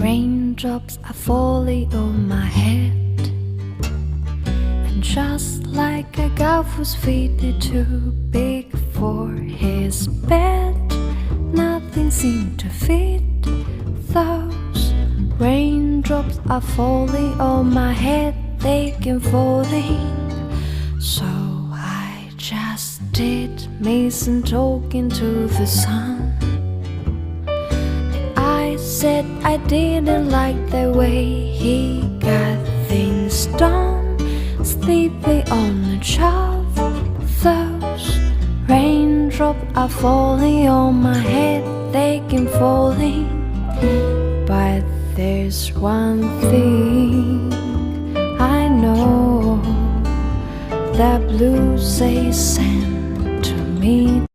Raindrops are falling on my head, and just like a guy whose feet are too big for his bed, nothing seemed to fit. Those raindrops are falling on my head, they keep falling. So I just did me some talking to the sun. I said I didn't like the way he got things done, sleeping on the shelf. Those raindrops are falling on my head, they keep falling. But there's one thing I know, that blue says send to me.